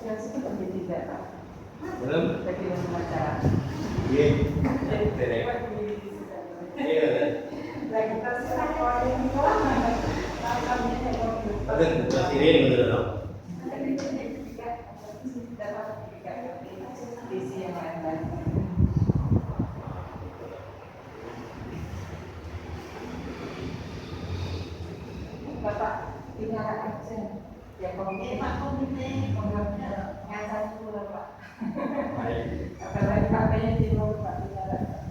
Yang seperti tidak, Pak. Belum. Tapi yang acara. Iya. Iya. Nah, kita sekarang kalau ini Ada masih ini betul dong. Bapak tinggal absen. Ya komite yang satu lah Pak. Apalagi Pak-nya di luar Pak bicara.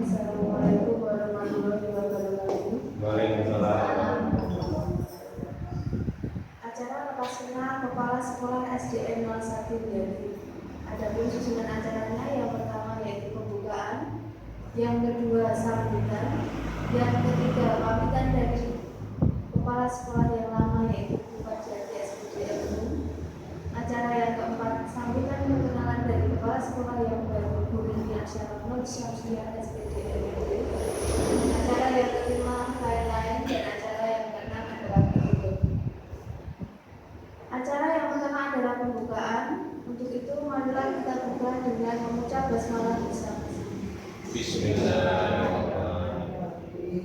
Assalamualaikum warahmatullahi wabarakatuh. Waalaikumsalam. Acara lepas kenal Kepala Sekolah SDN 01 Jambi. Adapun susunan acaranya yang pertama yaitu pembukaan, yang kedua sambutan, yang ketiga pamitan dari Kepala Sekolah yang lama yaitu Bupati SPDN Umum. Acara yang keempat sambutan perkenalan dari Kepala Sekolah yang baru Bu Rini Asyara Nur Syamsiah SPDN Umum. Acara yang kelima lain-lain dan acara yang keenam adalah penutup. Acara yang pertama adalah pembukaan. Untuk itu marilah kita buka dengan mengucap basmalah bersama. Bismillahirrahmanirrahim.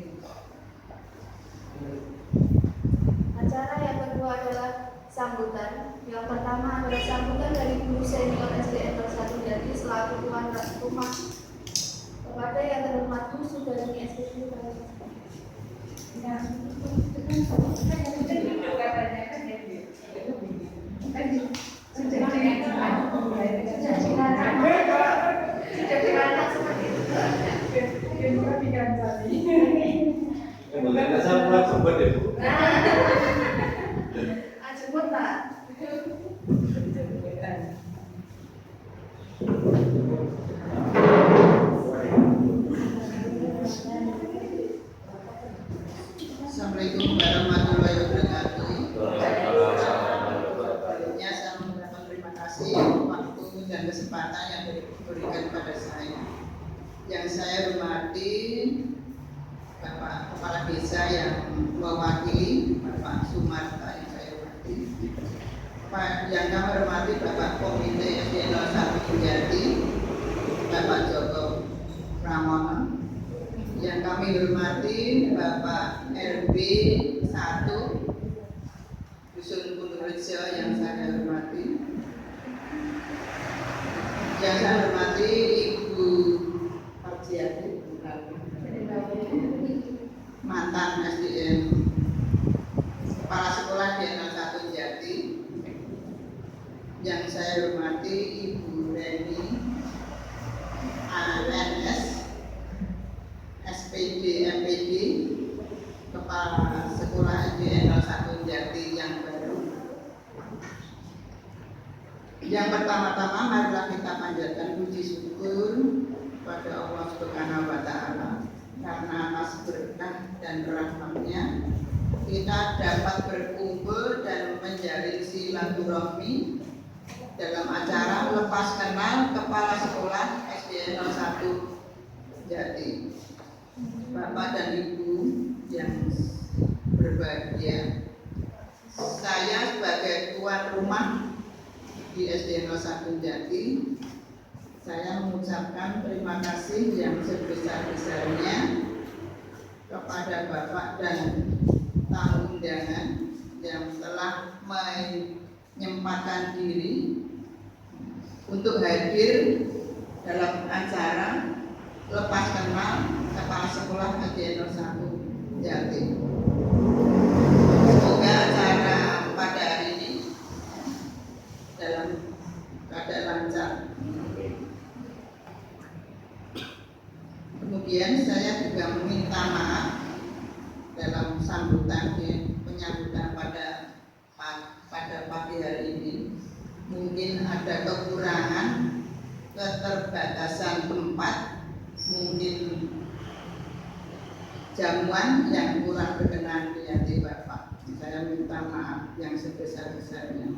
Acara yang kedua adalah sambutan. Yang pertama adalah sambutan dari guru senior SDN 01 Jambi selaku tuan rumah kepada yang terhormat Bu Sudarni SPDN. Kemudian asal pulang sempat ya Bu. Ajemput Pak. Assalamualaikum warahmatullahi wabarakatuh. Sebelumnya saya mengucapkan terima kasih waktu dan kesempatan yang diberikan pada saya. Yang saya hormati Bapak Kepala Desa yang mewakili Bapak Sumarta yang saya hormati. Yang kami hormati Bapak Komite SDN 01 Jati, Bapak Joko Pramono. Yang kami hormati Bapak RB 1 Dusun Purworejo yang saya hormati. Yang saya hormati Ibu Parjiati mantan SDN Kepala Sekolah di 01 Jati. Yang saya hormati Ibu Reni ANS SPD MPD Kepala Sekolah SDN 01 Jati yang baru. Yang pertama-tama marilah kita panjatkan puji syukur kepada Allah Subhanahu wa Ta'ala karena atas berkah dan rahmatnya kita dapat berkumpul dan menjalin silaturahmi dalam acara lepas kenal Kepala Sekolah SDN 01 Jati. Bapak dan Ibu yang berbahagia, saya sebagai tuan rumah di SDN 01 Jati, saya mengucapkan terima kasih yang sebesar-besarnya kepada Bapak dan tamu undangan yang telah menyempatkan diri untuk hadir dalam acara lepas kenal Kepala Sekolah SDN 01 Jati. Semoga acara pada hari ini dalam keadaan lancar. Kemudian saya juga meminta maaf dalam sambutan penyambutan pada pagi hari ini. Mungkin ada kekurangan keterbatasan tempat, mungkin jamuan yang kurang berkenan di hati Bapak. Saya minta maaf yang sebesar-besarnya.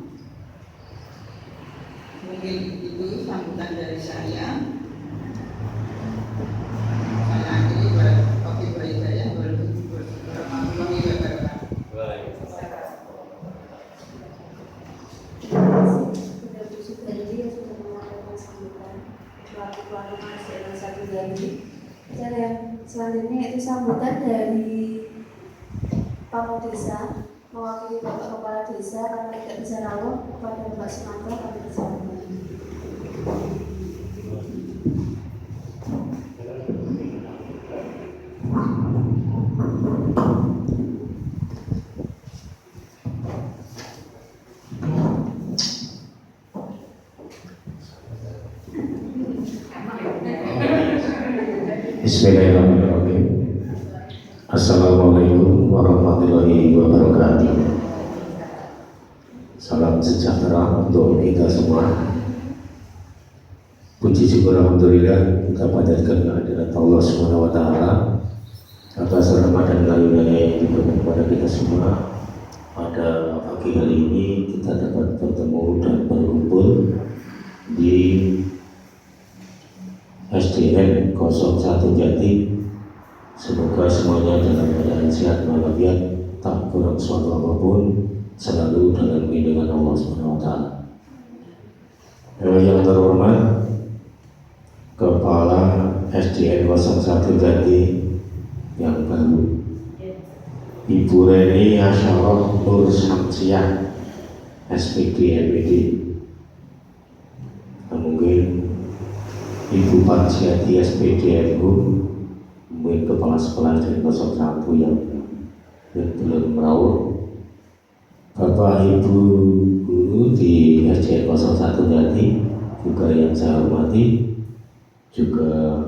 Mungkin itu sambutan dari saya. Saya akhiri warahmatullahi wabarakatuh. Baik. Terima kasih kepada Bu Sudardi yang sudah mengadakan sambutan selaku pelaku SDN 1 Jambi. Dan yang selanjutnya itu sambutan dari Pamong Desa mewakili Bapak Kepala Desa karena tidak bisa rawuh kepada Mbak Sumanto kami disampaikan. Bismillahirrahmanirrahim. Assalamualaikum warahmatullahi wabarakatuh. Salam sejahtera untuk kita semua. Puji syukur alhamdulillah kita panjatkan kehadirat Allah Subhanahu wa taala atas rahmat dan karunia yang diberikan kepada kita semua. Pada pagi hari ini kita dapat bertemu dan berkumpul di SDN 01 Jati. Semoga semuanya dalam keadaan sehat walafiat, tak kurang suatu apapun, selalu dalam lindungan Allah Subhanahu wa taala. Yang terhormat Kepala SDN 01 Jati yang baru, Ibu Reni Asyarah Nur Syamsiah SPD MPD. Mungkin Ibu Panjiati SPD MU, mungkin Kepala Sekolah SDN 01 yang belum merawuh, Bapak Ibu Guru di SDN 01 Jati juga yang saya hormati, juga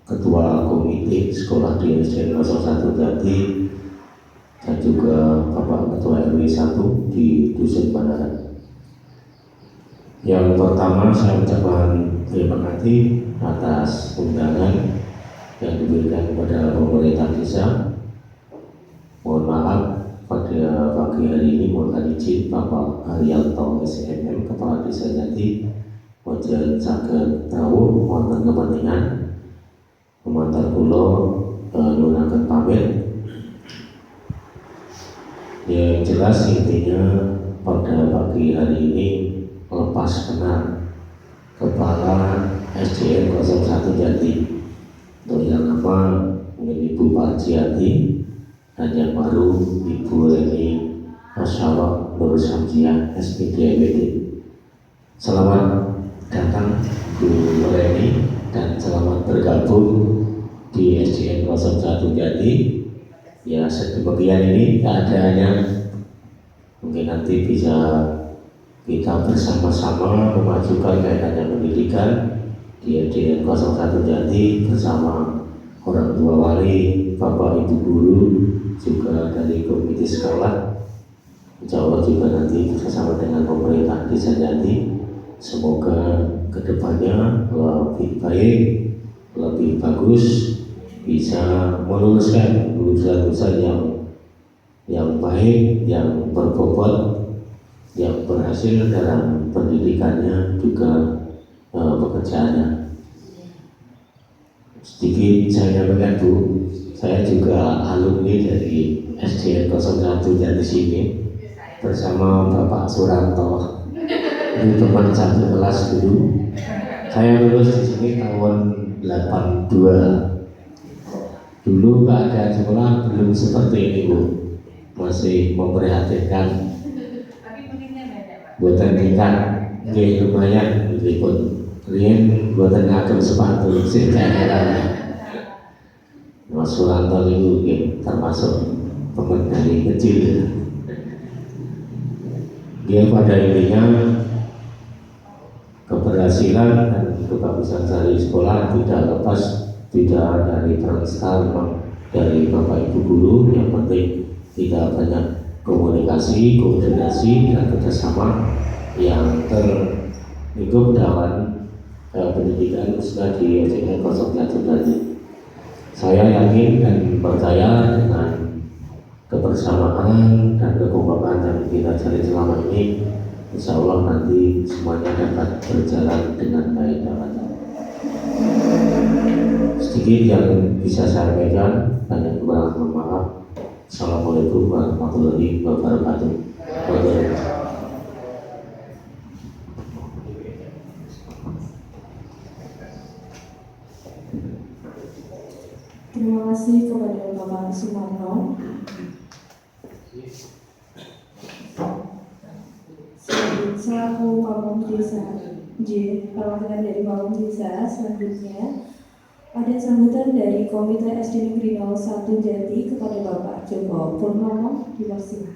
Ketua Komite Sekolah di SDN 01 Jati, dan juga Bapak Ketua RW 1 di Dusun Banaran. Yang pertama saya ucapkan terima kasih atas undangan yang diberikan kepada pemerintah desa. Mohon maaf pada pagi hari ini mohon izin Bapak Haryanto SMM Kepala Desa Jati wajan saged rawuh wonten kepentingan lumantar kula nunaken pamit. Yang jelas intinya pada pagi hari ini lepas kenal Kepala SDN 01 Jati untuk yang lama mungkin Ibu Parjiati dan yang baru Ibu Reni Asyarah Nur Syamsiah SPD MPD. Selamat datang Bu Reni dan selamat bergabung di SDN 01 Jati. Ya sedemikian ini keadaannya, mungkin nanti bisa kita bersama-sama memajukan kaitannya pendidikan di SDN 01 Jati bersama orang tua wali, Bapak Ibu Guru, juga dari komite sekolah. Insya Allah juga nanti bersama dengan pemerintah Desa Jati. Semoga kedepannya lebih baik, lebih bagus, bisa meluluskan lulusan-lulusan yang baik, yang berbobot, yang berhasil dalam pendidikannya juga pekerjaannya. Sedikit saya nyampaikan Bu, saya juga alumni dari SDN 01 Jati sini bersama Bapak Suranto. Ini teman satu kelas dulu. Saya lulus di sini tahun 82. Dulu keadaan sekolah belum seperti ini Bu, masih memprihatinkan. Buatan tingkat, nggih lumayan meskipun riyen buatan ngagem sepatu sing jalan. Mas Suranto itu termasuk teman dari kecil. Dia pada intinya keberhasilan dan kebagusan dari sekolah tidak lepas tidak dari peran serta dari Bapak Ibu Guru. Yang penting kita banyak komunikasi, koordinasi dan kerjasama yang terlingkup dalam pendidikan khususnya di SDN 01 tadi. Saya yakin dan percaya dengan kebersamaan dan kekompakan yang kita jalin selama ini, insya Allah nanti semuanya dapat berjalan dengan baik dan lancar. Sedikit yang bisa saya sampaikan, banyak kekurangan, mohon maaf. Assalamualaikum warahmatullahi wabarakatuh. Terima kasih kepada Bapak Sumarno. Selaku Pamong Desa J, perwakilan dari Pamong Desa, selanjutnya ada sambutan dari Komite SD Negeri 01 Jati kepada Bapak Joko Purnomo, dipersilakan.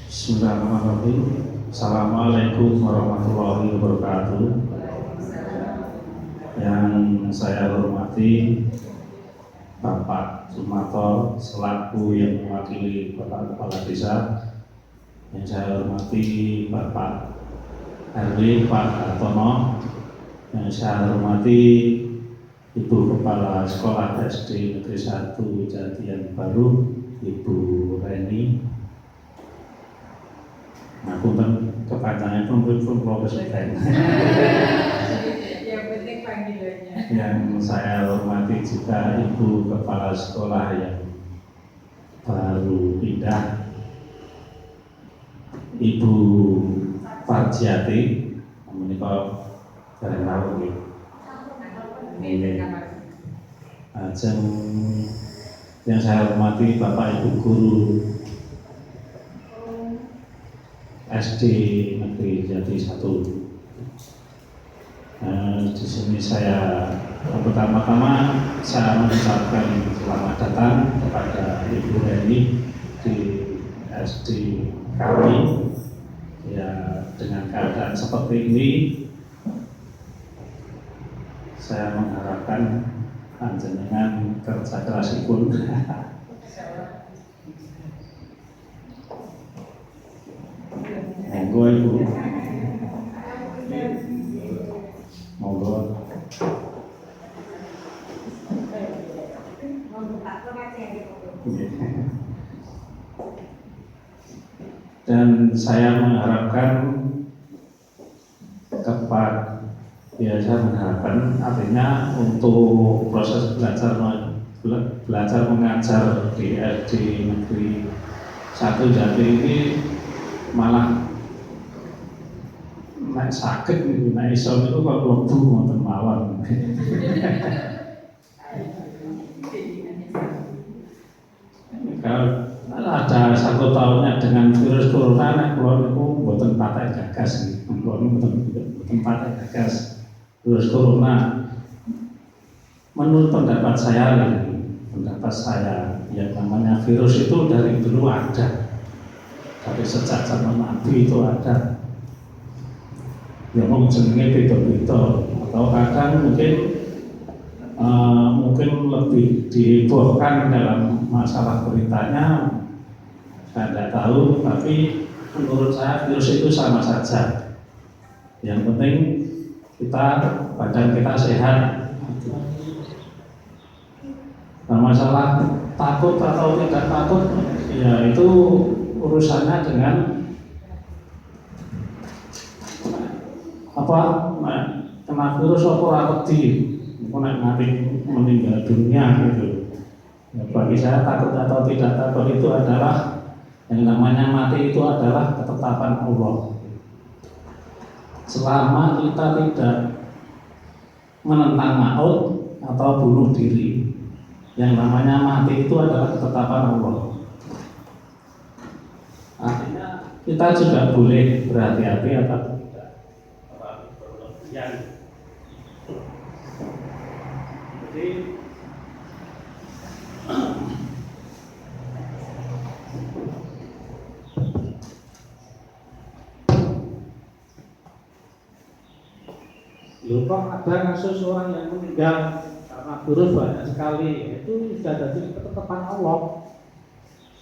Bismillahirrahmanirrahim. Assalamualaikum warahmatullahi wabarakatuh. Yang saya hormati Bapak Sumarto selaku yang mewakili Bapak Kepala Desa. Yang saya hormati Bapak RW Pak Hartono. Yang saya hormati Ibu Kepala Sekolah SD Negeri 1 Jatian Baru, Ibu Reni. Aku kan kepanjangan pun presiden. Yang penting panggilannya. Yang saya hormati juga Ibu Kepala Sekolah yang baru pindah, Ibu Farjiati, menikah dari tahu gitu. Yang saya hormati Bapak Ibu Guru SD Negeri Jati 1. Di sini saya pertama-tama saya mengucapkan selamat datang kepada Ibu Reni di SD kami. Ya, dengan keadaan seperti ini, saya mengharapkan panjenengan kerja kerasipun. Monggo Ibu. Monggo. Dan saya mengharapkan saya mengharapkan artinya untuk proses belajar mengajar di SD Negeri 1 Jati ini malah nek sakit nek iso itu kok mlebu wonten mawon. Kalau ada 1 tahunnya dengan virus corona, nek kula niku mboten patek gagas, kula niku mboten patek gagas virus corona. Menurut pendapat saya, yang namanya virus itu dari dulu ada. Tapi sejak zaman Nabi itu ada. Ya mau jenenge beda-beda, atau kadang mungkin lebih dihebohkan dalam masalah beritanya, saya tidak tahu. Tapi menurut saya virus itu sama saja. Yang penting badan kita sehat. Nah, masalah takut atau tidak takut, ya itu urusannya dengan kena virus apa wedi, nanti meninggal dunia gitu. Ya, bagi saya takut atau tidak takut itu adalah yang namanya mati, itu adalah ketetapan Allah. Selama kita tidak menentang maut atau bunuh diri, yang namanya mati itu adalah ketetapan Allah. Artinya kita juga boleh berhati-hati atau tidak berlebihan. Jadi kok ada kasus orang yang meninggal karena virus banyak sekali, itu sudah jadi ketetapan Allah.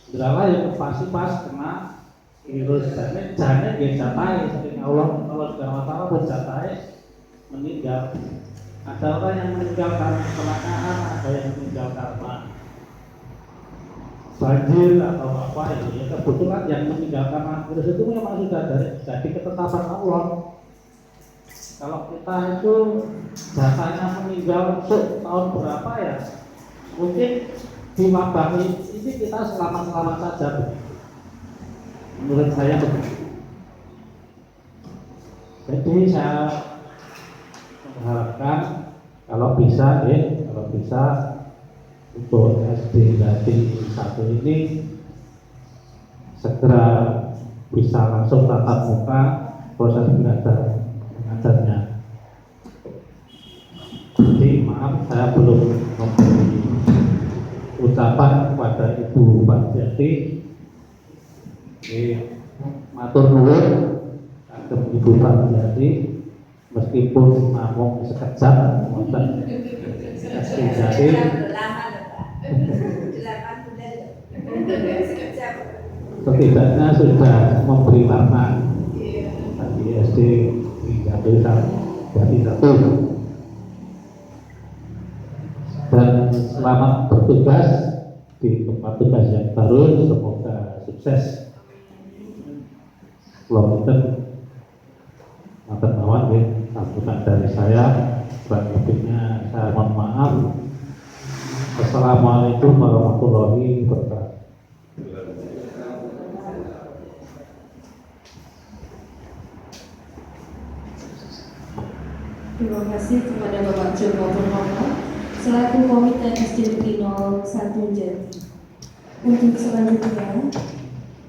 Berapa yang pasti pas kena virus jane dia jatai saking Allah Subhanahu wa taala berjatai meninggal. Ada orang yang meninggal karena kecelakaan, ada yang meninggal karena banjir atau apa itu. Ya, kebetulan yang meninggal karena virus itu memang sudah jadi ketetapan Allah. Kalau kita itu datanya meninggal tahun berapa ya, mungkin di wabah ini kita selamat-selamat saja. Menurut saya begitu. Jadi saya mengharapkan kalau bisa untuk SD Jati 1 ini segera bisa langsung tatap muka proses belajar mengajarnya. Jadi maaf saya belum memberi ucapan kepada Ibu Parjati. Matur nuwun kagem Ibu Parjati, meskipun namung sekejap wonten SD Jati. Setidaknya sudah memberi warna bagi SD Jati 1. Dan selamat bertugas di tempat tugas yang baru, semoga sukses. Lomiten matur nuwun nggih, sambutan dari saya. Kurang lebihnya saya mohon maaf. Assalamualaikum warahmatullahi wabarakatuh. Terima kasih kepada Bapak Joko Purnomo selaku Komite SD Negeri 01 Jati. Untuk selanjutnya,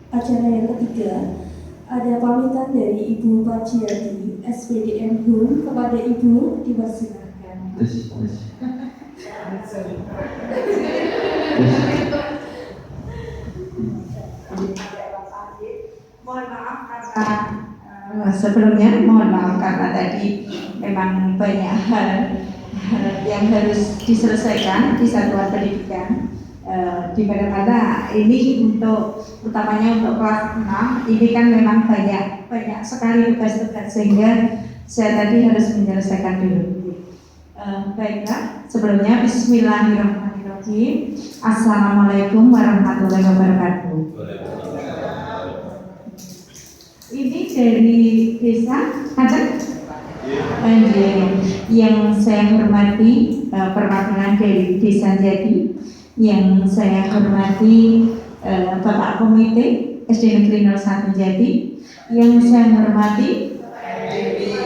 acara yang ketiga ada pamitan dari Ibu Parjiati SPDM HUM kepada Ibu, dipersilakan. Mohon maaf karena sebelumnya mohon maaf karena tadi memang banyak hal yang harus diselesaikan di satuan pendidikan, di mana ini untuk utamanya untuk kelas 6 ini kan memang banyak sekali tugas-tugas sehingga saya tadi harus menyelesaikan dulu. Baiklah, sebelumnya Bismillahirrahmanirrahim. Assalamualaikum warahmatullahi wabarakatuh. Ini dari desa ada yang saya hormati perwakilan dari Desa Jati, yang saya hormati Bapak Komite SD Negeri 01 Jati, yang saya hormati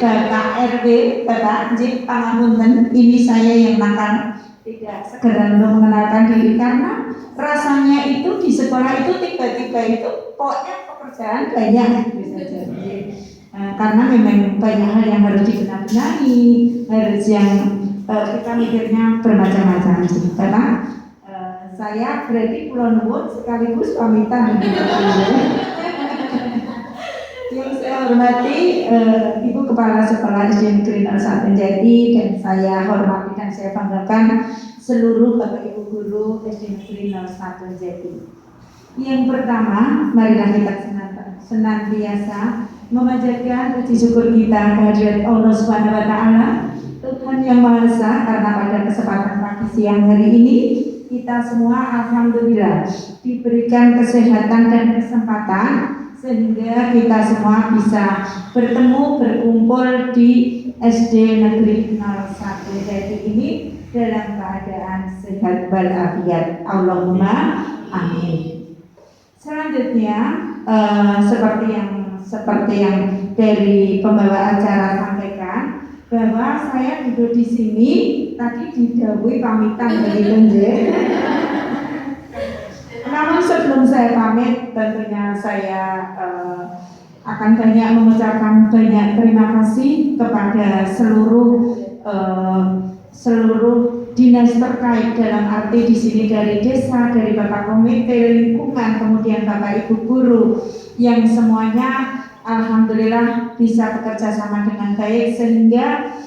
Bapak RW, Bapak Jip Pangapunten. Ini saya yang nakal, tidak segera untuk mengenalkan diri karena rasanya itu di sekolah itu tiba-tiba itu pokoknya pekerjaan banyak gitu saja. Karena memang banyak hal yang harus dibenahi, harus yang kita mikirnya bermacam-macam. Karena saya berarti Pulau Nuwun sekaligus pamitan. Yang saya hormati Ibu Kepala Sekolah SD Negeri 01 Jati, dan saya hormati dan saya banggakan seluruh Bapak Ibu Guru SD Negeri 01 Jati. Yang pertama, marilah kita senantiasa memanjatkan puji syukur kita kehadirat Allah Subhanahu wa taala, Tuhan yang Maha Esa, karena pada kesempatan pagi siang hari ini kita semua alhamdulillah diberikan kesehatan dan kesempatan sehingga kita semua bisa bertemu berkumpul di SD Negeri 01 Jati ini dalam keadaan sehat walafiat. Allahumma amin. Selanjutnya seperti yang dari pembawa acara sampaikan, bahwa saya duduk di sini tadi didhawuhi pamitan dari Lenje. Namun sebelum saya pamit, tentunya saya akan banyak mengucapkan banyak terima kasih kepada seluruh dinas terkait dalam arti di sini dari desa, dari Bapak Komite Lingkungan, kemudian Bapak Ibu guru yang semuanya alhamdulillah bisa bekerja sama dengan baik sehingga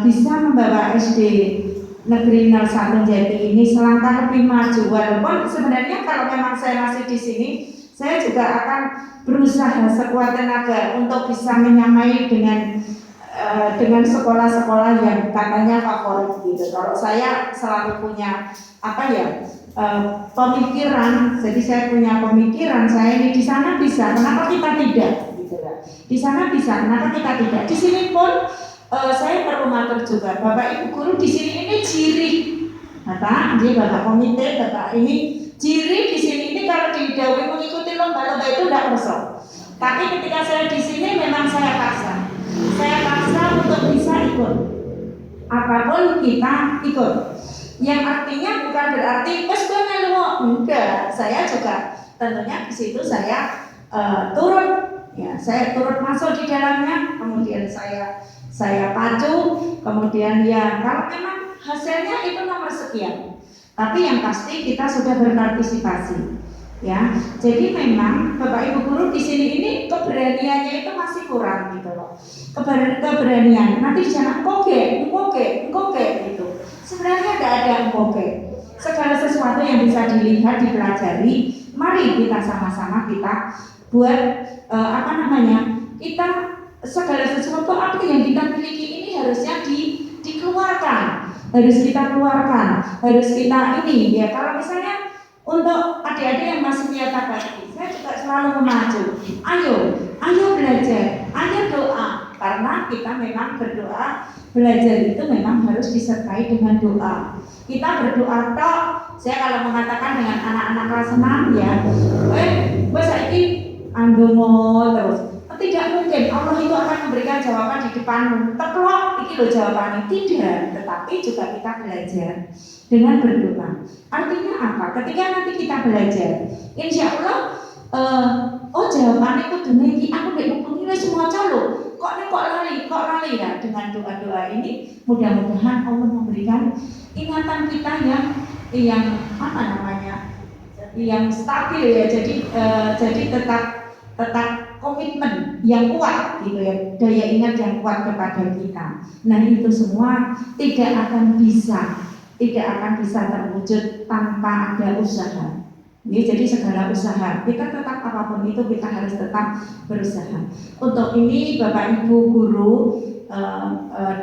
bisa membawa SD Negeri 01 Jati ini selangkah lebih maju. Walaupun sebenarnya kalau memang saya masih di sini, saya juga akan berusaha sekuat tenaga untuk bisa menyamai dengan sekolah-sekolah yang katanya favorit gitu. Kalau saya selalu punya pemikiran, jadi saya punya pemikiran saya ini di sana bisa, kenapa kita tidak? Gitu lah. Di sana bisa, kenapa kita tidak? Di sini pun saya perlu matur juga, Bapak Ibu guru di sini ini ciri, Bapak Komite, Bapak ini ciri di sini ini kalau didhawuhi mengikuti lomba-lomba itu tidak kosong. Tapi ketika saya di sini memang saya paksa untuk bisa ikut. Apapun kita ikut. Yang artinya bukan berarti wes gue melu, enggak. Saya juga tentunya di situ saya turut masuk di dalamnya, kemudian saya pacu, kemudian ya kalau memang hasilnya itu nomor sekian. Tapi yang pasti kita sudah berpartisipasi. Ya, jadi memang Bapak Ibu guru di sini ini keberaniannya itu masih kurang gitu loh. Keberanian nanti jangan ngoke gitu. Sebenarnya tidak ada ngoke. Segala sesuatu yang bisa dilihat, dipelajari, mari kita sama-sama kita buat kita segala sesuatu apa yang kita miliki ini harusnya dikeluarkan, harus kita keluarkan, harus kita ini ya. Kalau misalnya untuk adik-adik yang masih menyatakan ini, saya juga selalu memacu. Ayo belajar, ayo doa. Karena kita memang berdoa, belajar itu memang harus disertai dengan doa. Kita berdoa toh. Saya kalau mengatakan dengan anak-anak kelas 6 ya, saiki andonga terus. Tidak mungkin Allah itu akan memberikan jawaban di depanmu. Teklok, iki loh jawabannya. Tidak, tetapi juga kita belajar dengan berdoa. Artinya apa? Ketika nanti kita belajar, insya Allah, jawabannya itu demi aku nilai semua calo. Kok lali ya. Dengan doa-doa ini, mudah-mudahan Allah memberikan ingatan kita yang stabil ya. Jadi tetap komitmen yang kuat gitu ya, daya ingat yang kuat kepada kita. Nah itu semua tidak akan bisa terwujud tanpa ada usaha. Jadi segala usaha kita tetap apapun itu kita harus tetap berusaha. Untuk ini Bapak Ibu guru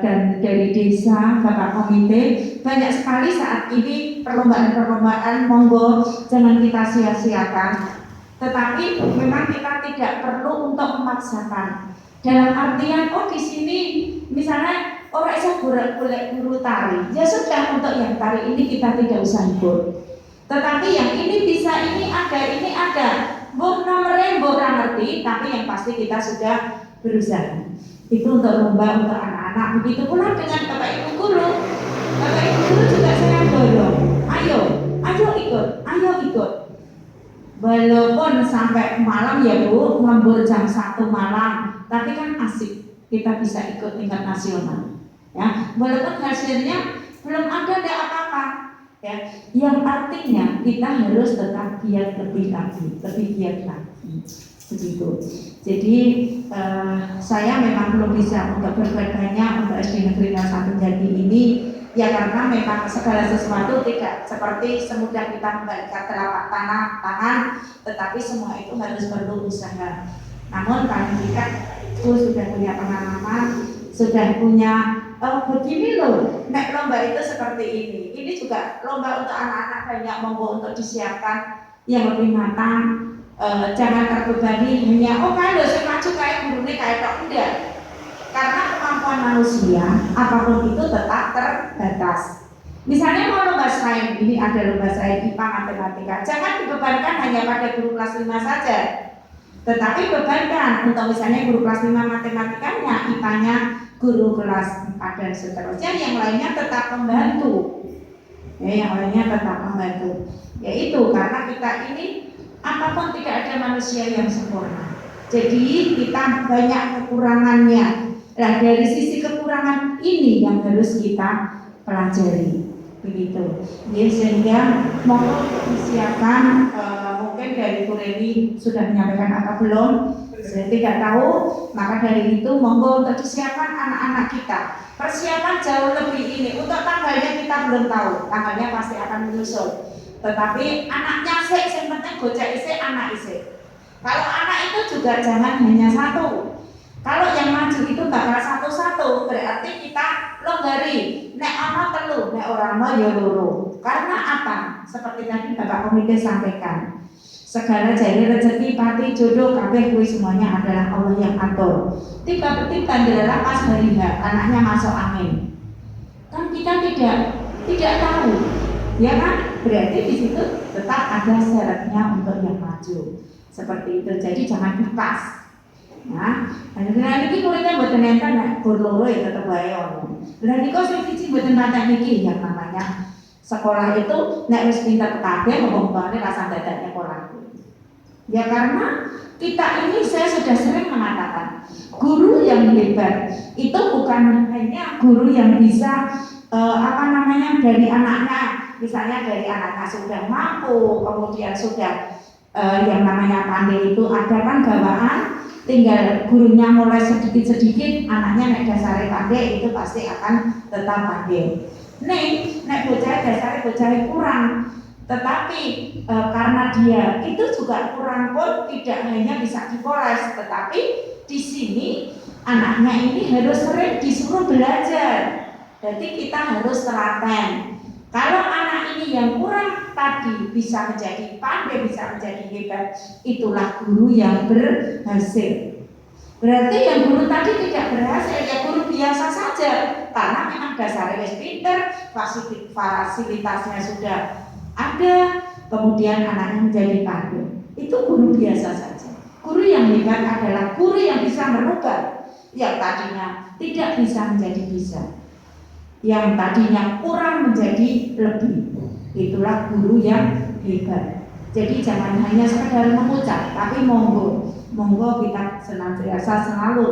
dan dari desa, Bapak Komite, banyak sekali saat ini perlombaan-perlombaan, monggo jangan kita sia-siakan. Tetapi memang kita tidak perlu untuk memaksakan. Dalam artian, di sini misalnya orang bisa guru tari, ya sudah untuk yang tari ini kita tidak usah ikut. Tetapi yang ini bisa, ini ada. Nomornya orang ngerti, tapi yang pasti kita sudah berusaha. Itu untuk lomba untuk anak-anak. Begitu pula dengan Bapak Ibu guru. Bapak Ibu guru juga saya dorong. Ayo ikut. Walaupun sampai malam ya Bu, lembur jam 1 malam, tapi kan asik kita bisa ikut tingkat nasional. Ya, walaupun hasilnya belum ada apa-apa. Ya, yang artinya kita harus tetap giat lebih giat lagi. Begitu. Jadi saya memang belum bisa untuk berbuat banyak untuk SD Negeri 01 Jati ini. Ya karena memang segala sesuatu tidak seperti semudah kita membalikkan telapak tangan, tetapi semua itu harus perlu usaha. Namun paling tidak itu sudah punya pengalaman, sudah punya begini loh, nek lomba itu seperti ini. Ini juga lomba untuk anak-anak banyak, monggo untuk disiapkan yang lebih matang. Jangan terbebani hanya kalau saya maju kayak gurunya kayak tok, enggak. Karena kemampuan manusia apapun itu tetap terbatas. Misalnya mau lomba sains, ini ada lomba sains IPA matematika, jangan dibebankan hanya pada guru kelas 5 saja. Tetapi bebankan untuk misalnya guru kelas 5 matematikanya, IPA-nya guru kelas 4 dan seterusnya, yang lainnya tetap membantu. Yang lainnya tetap membantu. Yaitu karena kita ini apapun tidak ada manusia yang sempurna. Jadi kita banyak kekurangannya. Nah dari sisi kekurangan ini yang harus kita pelajari. begitu. Jadi sehingga monggo disiapkan, mungkin dari Bu Reni sudah menyampaikan apa belum, saya tidak tahu. Maka dari itu monggo untuk disiapkan anak-anak kita. Persiapan jauh lebih ini. Untuk tanggalnya kita belum tahu, tanggalnya pasti akan menyusul. Tetapi anaknya sih, yang penting bocah isi, anak isi. Kalau anak itu juga jangan hanya satu. Kalau yang maju itu bakal satu-satu, berarti kita longgari. Nek ana telu, nek ora ana ya loro. Karena apa? Seperti tadi Bapak Komite sampaikan. Segala jari rezeki, pati, jodoh, kabeh kuwi semuanya adalah Allah yang atur. Tiba-tiba adalah pas hari H, anaknya masuk angin. Kan kita tidak tahu, ya kan? Berarti di situ tetap ada syaratnya untuk yang maju. Seperti itu. Jadi jangan lepas. Nah, ini kulitnya buatan enten nek loro ya tetep wae ono. Lah niku sing siji mboten pantah niki yang namanya sekolah itu nek wis pinter kabeh wong-wongane rasa dadane ora. Ya karena kita ini saya sudah sering mengatakan guru yang hebat itu bukan hanya guru yang bisa dari anaknya, misalnya dari anaknya sudah mampu, kemudian sudah yang namanya pandai itu ada kan bawaan, tinggal gurunya mulai sedikit-sedikit, anaknya nek dasare pandai itu pasti akan tetap pandai. Nek bocah dasare bocah kurang, tetapi karena dia itu juga kurang pun tidak hanya bisa dipoles, tetapi di sini anaknya ini harus sering disuruh belajar. Jadi kita harus telaten. Kalau anak ini yang kurang tadi bisa menjadi pandai, bisa menjadi hebat, itulah guru yang berhasil. Berarti yang guru tadi tidak berhasil, ya guru biasa saja, karena memang dasarnya wis pinter, fasilitasnya sudah ada, kemudian anaknya menjadi pandai. Itu guru biasa saja. Guru yang hebat adalah guru yang bisa merubah yang tadinya tidak bisa menjadi bisa, yang tadinya kurang menjadi lebih. Itulah guru yang hebat. Jadi jangan hanya sekedar mengucap, tapi monggo kita senantiasa selalu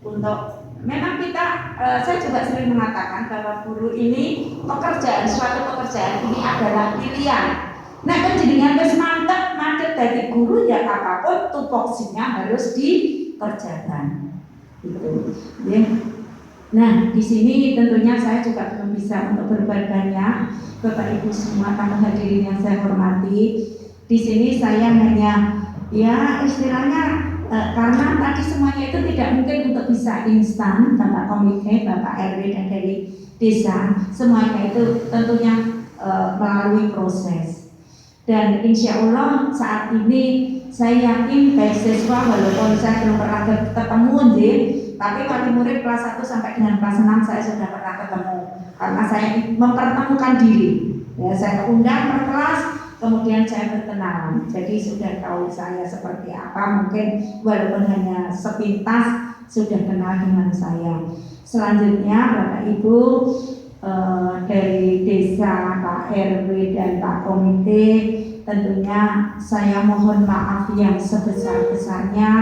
untuk memang kita, saya juga sering mengatakan bahwa guru ini suatu pekerjaan ini adalah pilihan. Nah penjenengan wis mantep dari guru ya apapun tupoksinya harus dikerjakan. Gitu. Ya. Nah, di sini tentunya saya juga belum bisa untuk berbuat banyak. Bapak Ibu semua tamu hadirin yang saya hormati, di sini saya hanya ya istilahnya karena tadi semuanya itu tidak mungkin untuk bisa instan, Bapak Komite, Bapak RW dan dari desa, semuanya itu tentunya melalui proses. Dan insya Allah saat ini saya yakin baik siswa walaupun saya belum pernah ketemu tapi wali murid kelas 1 sampai dengan kelas 6 saya sudah pernah ketemu karena saya mempertemukan diri. Ya, saya undang per kelas, kemudian saya berkenalan. Jadi sudah tahu saya seperti apa, mungkin walaupun hanya sepintas sudah kenal dengan saya. Selanjutnya Bapak Ibu dari desa, Pak RW dan Pak Komite, tentunya saya mohon maaf yang sebesar-besarnya.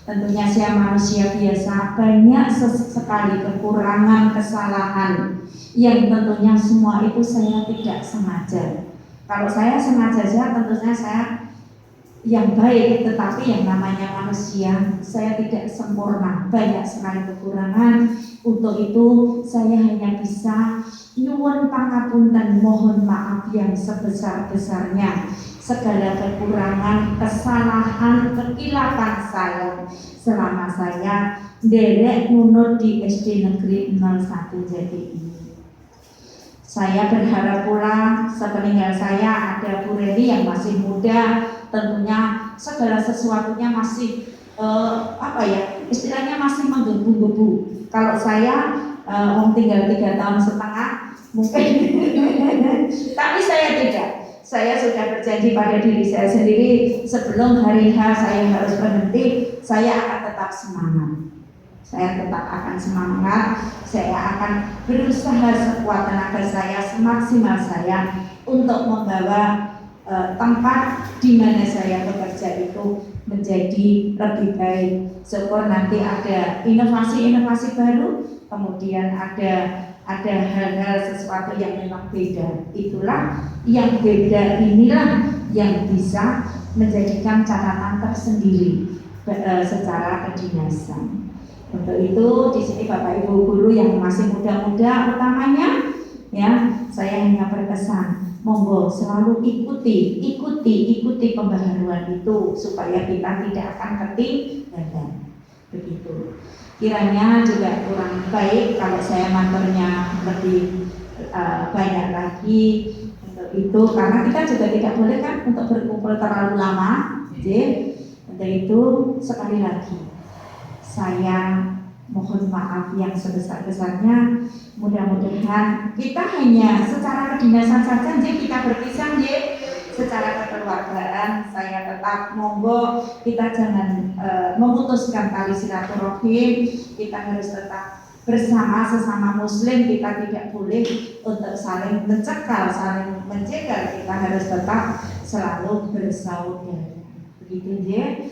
Tentunya saya manusia biasa, banyak sekali kekurangan, kesalahan yang tentunya semua itu saya tidak sengaja. Kalau saya sengaja saja tentunya saya yang baik, tetapi yang namanya manusia saya tidak sempurna, banyak sekali kekurangan. Untuk itu saya hanya bisa nyuwun pangapunten, mohon maaf yang sebesar-besarnya segala kekurangan, kesalahan, kekilapan saya selama saya nderek nunut di SD Negeri 01 Jati ini. Saya berharap pula sepeninggal saya ada Bu Reni yang masih muda, tentunya segala sesuatunya masih istilahnya masih menggebu-gebu. Kalau saya tinggal 3 tahun setengah mungkin tapi saya tidak. Saya sudah berjanji pada diri saya sendiri sebelum hari H saya harus berhenti, saya akan tetap semangat. Saya tetap akan semangat, saya akan berusaha sekuat tenaga saya, semaksimal saya untuk membawa tempat di mana saya bekerja itu menjadi lebih baik. Syukur nanti ada inovasi-inovasi baru, kemudian ada ada hal-hal sesuatu yang memang beda. Itulah yang beda, inilah yang bisa menjadikan catatan tersendiri secara kedinasan. Untuk itu di sini Bapak Ibu guru yang masih muda-muda utamanya, ya, saya hanya berpesan, monggo selalu ikuti pembaharuan itu supaya kita tidak akan ketinggalan. Begitu. Kiranya juga kurang baik kalau saya maturnya lebih banyak lagi untuk itu, karena kita juga tidak boleh kan untuk berkumpul terlalu lama. Jadi untuk itu sekali lagi saya mohon maaf yang sebesar-besarnya. Mudah-mudahan kita hanya secara kedinasan saja, jadi kita berpisah, secara kekeluargaan saya tetap monggo kita jangan memutuskan tali silaturahim. Kita harus tetap bersama sesama muslim, kita tidak boleh untuk saling mencekal, saling menjegal. Kita harus tetap selalu bersaudara. Begitu ya.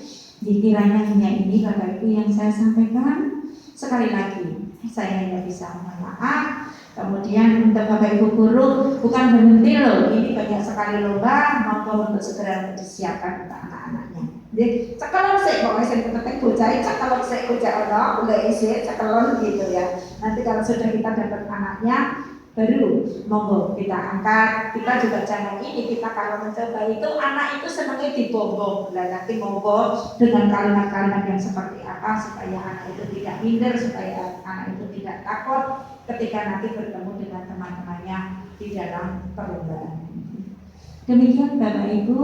Kiranya hanya ini Bapak Ibu yang saya sampaikan. Sekali lagi saya hanya bisa mohon maaf. Kemudian untuk Bapak Ibu guru bukan berhenti loh, ini banyak sekali lomba, monggo untuk segera disiapkan untuk anak-anaknya. Jadi cekelon sih, pokoknya saya penting bocah, cekelon sih bocah ono, boleh isi cekelon gitu ya. Nanti kalau sudah kita dapat anaknya, baru monggo kita angkat. Kita juga jangan ini, kita kalau mencoba itu anak itu senangnya dibombong. Nah, nanti monggo dengan kalimat-kalimat yang seperti apa supaya anak itu tidak minder, supaya anak itu tidak takut ketika nanti bertemu dengan teman-temannya di dalam perlombaan. Demikian Bapak Ibu,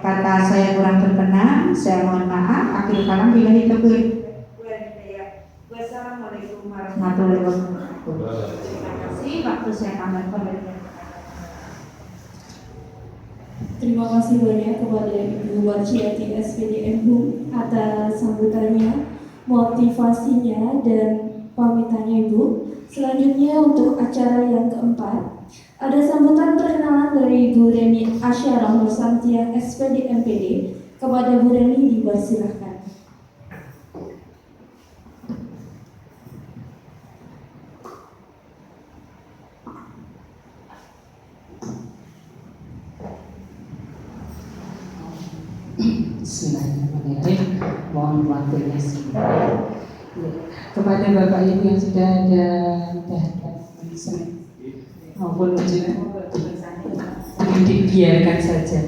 kata saya kurang berkenan, saya mohon maaf. Akhir kalam bila itu wassalamualaikum warahmatullahi wabarakatuh. Terima kasih, waktu saya tambah kembali. Terima kasih banyak kepada Ibu Warjiati SPDM atas sambutannya, motivasinya, dan pamitannya Ibu. Selanjutnya untuk acara yang keempat, ada sambutan perkenalan dari Ibu Reni Asyarah Nursantia SPD MPD. Kepada Bu Reni dipersilahkan. Bismillahirrahmanirrahim. Mohon waktunya sebentar. Kepada Bapak Ibu yang sudah ada maupun dibiarkan saja.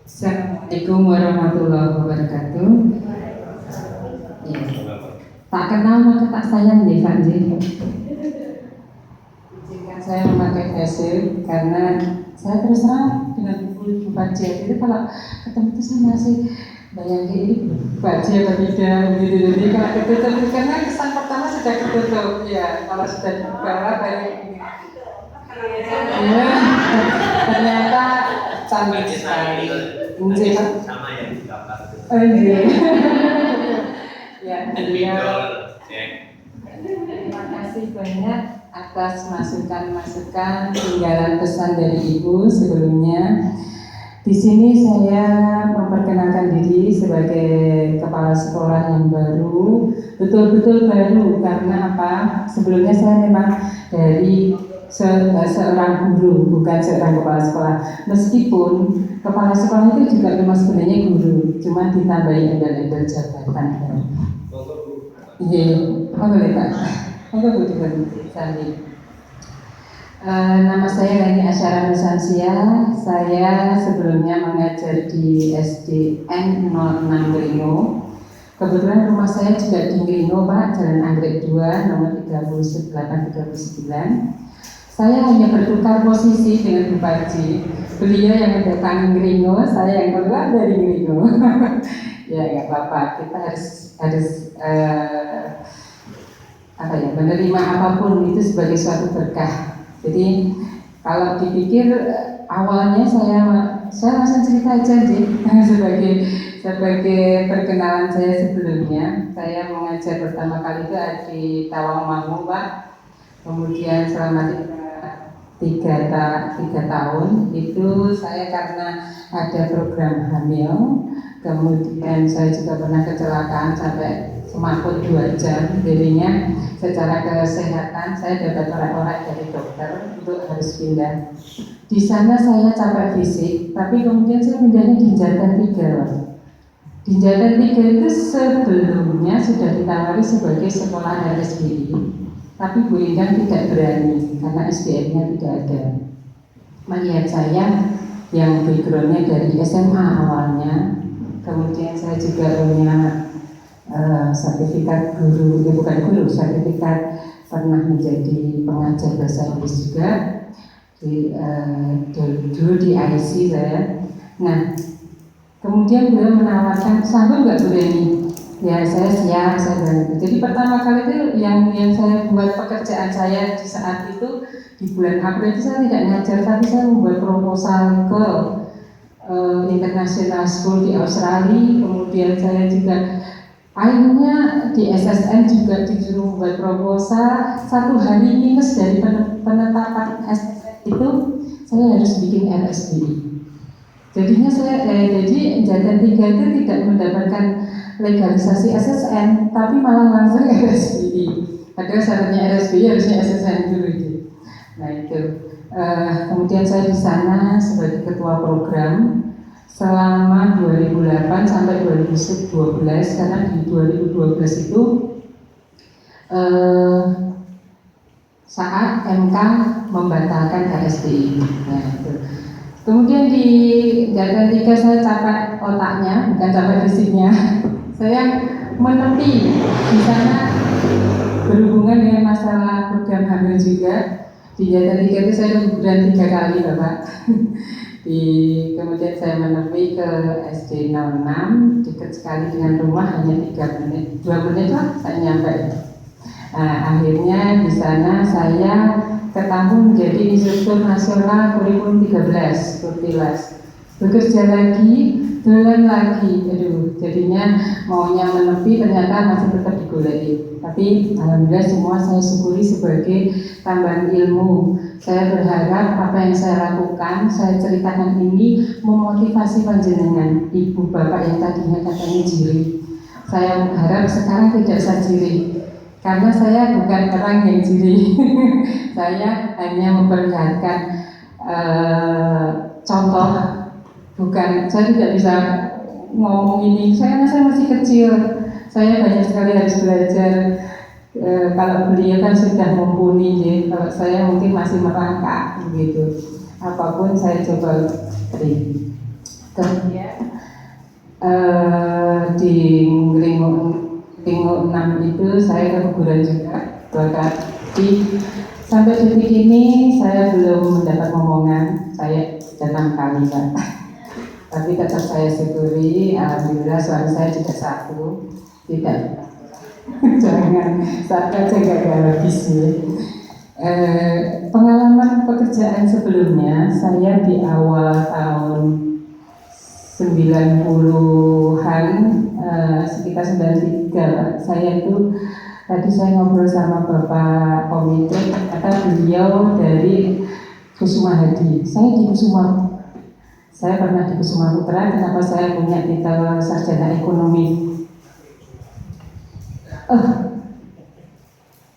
Assalamualaikum warahmatullahi wabarakatuh. Ya. Tak kenal maka tak sayang ya Pak. Izinkan saya memakai hasil karena saya terus terang dengan Ibu Warjiati itu kalau ketemu itu saya masih bayangin ini baca apa tidak gitu. Jadi kalau ketutup karena kesan pertama sudah ketutup ya, kalau sudah dibuka baru ini. Ya, ternyata canggih sekali. Sama yang di gambar itu. Oh iya. Ya, terima kasih banyak atas masukan-masukan tinggalan pesan dari Ibu sebelumnya. Di sini saya memperkenalkan diri sebagai kepala sekolah yang baru, betul-betul baru karena apa? Sebelumnya saya memang dari seorang guru, bukan seorang kepala sekolah. Meskipun kepala sekolah itu juga memang sebenarnya guru, cuma ditambahin embel-embel jabatan. Iya, boleh Pak. Bu Sandi. Nama saya Reni Asyarah Nursantia. Saya sebelumnya mengajar di SDN 06 Ngelingo. Kebetulan rumah saya juga di Ngelingo Pak, Jalan Anggrek 2 nomor 3839. Saya hanya bertukar posisi dengan Bu Parji. Beliau yang mendatangi Ngelingo, saya yang keluar dari Ngelingo. Ya nggak apa-apa, kita harus menerima apapun itu sebagai suatu berkah. Jadi kalau dipikir awalnya saya langsung cerita aja sebagai perkenalan saya sebelumnya. Saya mengajar pertama kali itu di Tawangmangu Pak. Kemudian selama 3 tahun itu saya karena ada program hamil. Kemudian saya juga pernah kecelakaan sampai semaput 2 jam. Jadinya secara kesehatan saya dapat orak-orak dari dokter untuk harus pindah. Di sana saya capek fisik, tapi kemudian saya pindahnya di Jatan 3. Di Jatan 3 itu sebelumnya sudah ditawari sebagai sekolah RSBI, tapi Bu Indah tidak berani karena SDM-nya tidak ada. Melihat saya yang background-nya dari SMA awalnya, kemudian saya juga punya sertifikat guru, bukan guru, sertifikat pernah menjadi pengajar bahasa Inggris juga dulu di IC saya. Nah, kemudian beliau menawarkan, sanggup nggak Bu Reni? Ya saya siap, saya bantu. Jadi pertama kali itu yang saya buat pekerjaan saya di saat itu di bulan April itu saya tidak ngajar, tapi saya membuat proposal ke International School di Australia. Kemudian saya juga akhirnya di SSN juga disuruh membuat proposal. 1 hari minus dari penetapan SSN itu saya harus bikin RSBI. Jadinya jadi Jatan 3 itu tidak mendapatkan legalisasi SSN, tapi malah langsung RSBI. Padahal syaratnya RSBI harusnya SSN dulu itu. Nah itu. Kemudian saya di sana sebagai ketua program selama 2008 sampai 2012, karena di 2012 itu saat MK membatalkan RSBI. Nah itu. Kemudian di Jatan 3 saya capek otaknya, bukan capek fisiknya. Saya menepi di sana berhubungan dengan masalah program hamil juga. Di Jatan 3 itu saya liburan 3 kali Bapak. Kemudian saya menepi ke SD 06, dekat sekali dengan rumah, hanya 3 menit, 2 menit lah saya nyampe. Akhirnya di sana saya ketahuan menjadi Instruktur Nasional Kurikulum 13, Kurtilas. Bekerja lagi, dolan lagi, jadinya maunya menepi ternyata masih tetap digoleki. Tapi alhamdulillah semua saya syukuri sebagai tambahan ilmu. Saya berharap apa yang saya lakukan, saya ceritakan ini memotivasi panjenengan, ibu bapak yang tadinya katanya jiri. Saya harap sekarang tidak saya jiri, karena saya bukan orang yang jiri. Saya hanya memperlihatkan contoh, bukan, saya tidak bisa ngomong ini, karena saya masih kecil, saya banyak sekali harus belajar. Kalau beliau kan sudah mumpuni, jadi kalau saya mungkin masih merangkak begitu. Apapun saya coba beri. Kemudian di Ringo 6 itu saya keguguran juga 2 kali. Sampai detik ini saya belum mendapat omongan, saya 6 kali Pak. Tapi tetap saya syukuri, alhamdulillah suami saya juga 1, tidak. Jangan saat saya gagal habis ya. Pengalaman pekerjaan sebelumnya, saya di awal tahun 90-an, sekitar 93, saya itu tadi saya ngobrol sama Bapak Komite, ternyata beliau dari Kusuma Hadi. Saya di Kusuma, saya pernah di Kusuma Putra. Kenapa saya punya titel sarjana ekonomi?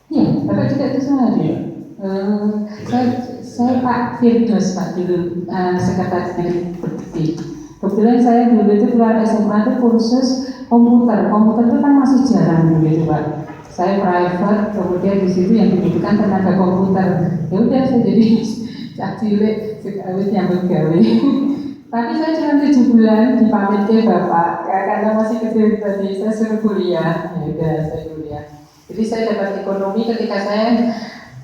Ya, Bapak juga Kusuma Hadi. Saya Pak Firdaus Pak dulu, sekretaris Bukti. Kebetulan saya dulu itu keluar SMA itu kursus komputer itu kan masih jarang begitu Pak. Saya private, kemudian di situ yang dibutuhkan tenaga komputer. Ya udah saya jadi cak cilik, sekawit nyambut gawe. Tapi saya cuma 7 bulan dipamit ke Bapak, karena masih kecil tadi saya suruh kuliah. Ya udah saya kuliah. Jadi saya dapat ekonomi ketika saya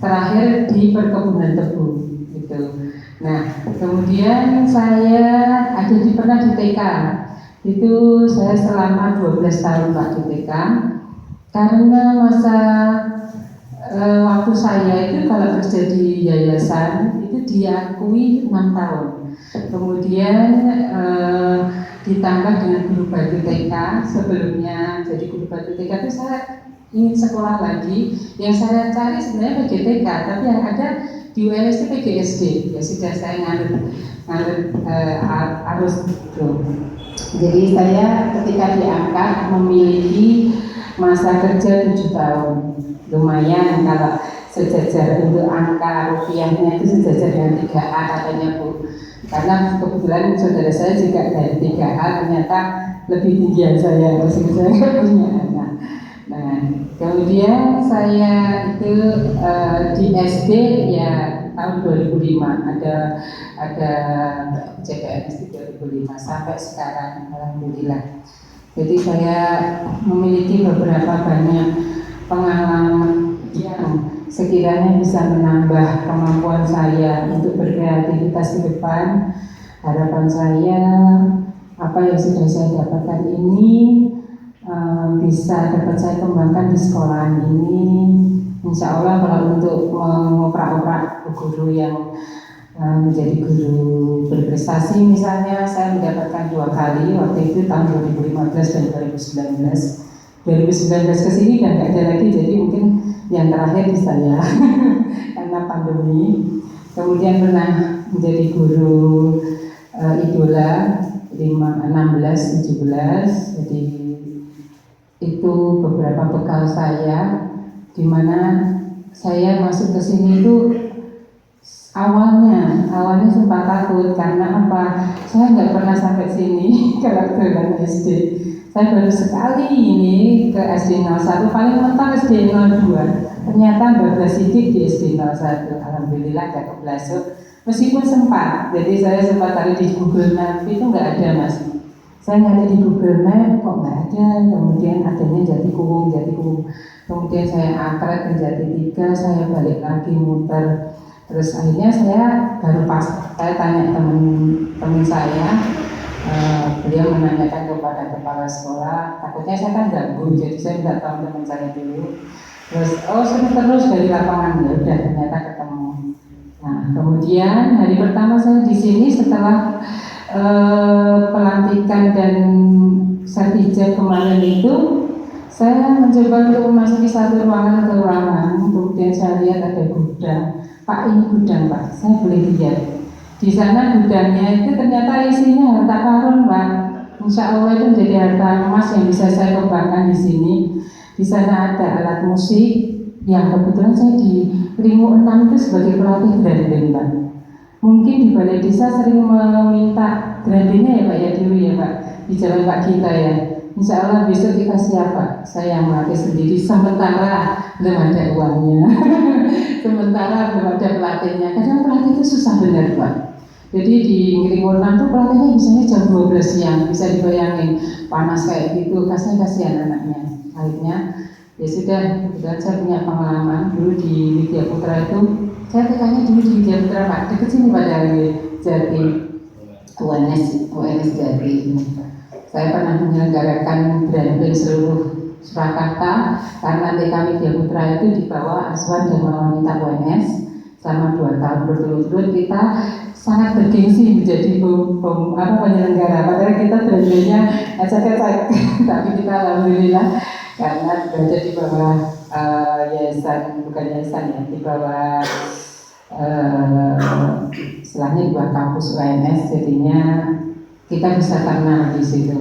terakhir di perkebunan tebu gitu. Nah, kemudian saya pernah di TK. Itu saya selama 12 tahun Pak di TK. Karena masa waktu saya itu kalau kerja di yayasan itu diakui 6 tahun. Kemudian ditambah dengan guru batu TK. Sebelumnya jadi guru batu TK itu saya ingin sekolah lagi. Yang saya cari sebenarnya PGTK, tapi yang ada di UNS itu PGSD. Ya sudah saya nganut arus itu. Jadi saya ketika diangkat memiliki masa kerja 7 tahun. Lumayan kalau sejajar untuk angka rupiahnya itu sejajar dengan 3A katanya Bu. Karena kebetulan saudara saya juga dari 3A ternyata lebih tinggi saya, meskipun saya nggak punya anak. Nah, kemudian saya itu di SD ya tahun 2005 ada CPNS di 2005 sampai sekarang, alhamdulillah. Jadi saya memiliki beberapa banyak pengalaman yang sekiranya bisa menambah kemampuan saya untuk berkreativitas ke depan. Harapan saya apa yang sudah saya dapatkan ini bisa dapat saya kembangkan di sekolahan ini. Insya Allah kalau untuk mengoprak-oprak guru yang menjadi guru berprestasi misalnya, saya mendapatkan 2 kali, waktu itu tahun 2015 dan 2019. 2019 ke sini dan nggak ada lagi, jadi mungkin yang terakhir di saya karena pandemi. Kemudian pernah menjadi guru idola 16, 17, jadi itu beberapa bekal saya, di mana saya masuk ke sini itu awalnya sempat takut karena apa? Saya nggak pernah sampai sini kalau jalan SD. Saya baru sekali ini ke SD 01, paling mentok SD 02. Ternyata bablas sidik di SD 01. Alhamdulillah gak keblasuk. Meskipun sempat, jadi saya sempat cari di Google Map itu nggak ada Mas. Saya nyari di Google Map kok nggak ada. Kemudian adanya Jatikungung. Kemudian saya angkat ke Jati3, saya balik lagi muter. Terus akhirnya saya baru pas, saya tanya teman saya, beliau menanyakan kepada kepala sekolah, takutnya saya kan ganggu, jadi saya minta tahu teman saya dulu. Terus, sudah terus dari lapangan, ya udah ternyata ketemu. Nah, kemudian hari pertama saya di sini setelah pelantikan dan sertijab kemarin itu, saya mencoba untuk memasuki satu ruangan ke ruangan, kemudian saya lihat ada gudang. Pak, ini gudang Pak, saya boleh lihat. Di sana gudangnya itu ternyata isinya harta karun Pak. Insya Allah itu menjadi harta emas yang bisa saya kembangkan di sini. Di sana ada alat musik yang kebetulan saya di Ringu 6 itu sebagai pelatih grandin Pak. Mungkin di balai desa sering meminta grandinnya ya Pak ya dulu ya Pak, di jalan Pak Gita ya. Insya Allah besok kita siapa? Saya yang melatih sendiri sementara belum ada uangnya. Sementara belum ada pelatihnya. Kadang pelatih itu susah benar Pak. Jadi di Ngiringonan tuh pelatihnya misalnya jam 12 siang, bisa dibayangin panas kayak gitu, kasihan anaknya. Akhirnya ya sudah, kebetulan saya punya pengalaman dulu di Widya Putra itu. Saya tekannya dulu di Widya Putra Pak, dekat sini pada Jati UNS Jati ini. Saya pernah menyelenggarakan branding seluruh Surakarta karena TK Widya Putra itu di bawah asuhan Dharma Wanita UNS selama 2 tahun berturut-turut. Kita sangat bergengsi menjadi penyelenggara, padahal kita brandingnya acak-acak tapi kita alhamdulillah karena berada di bawah yayasan, bukan yayasan ya, di bawah istilahnya di bawah kampus UNS, jadinya kita bisa terkenal di situ,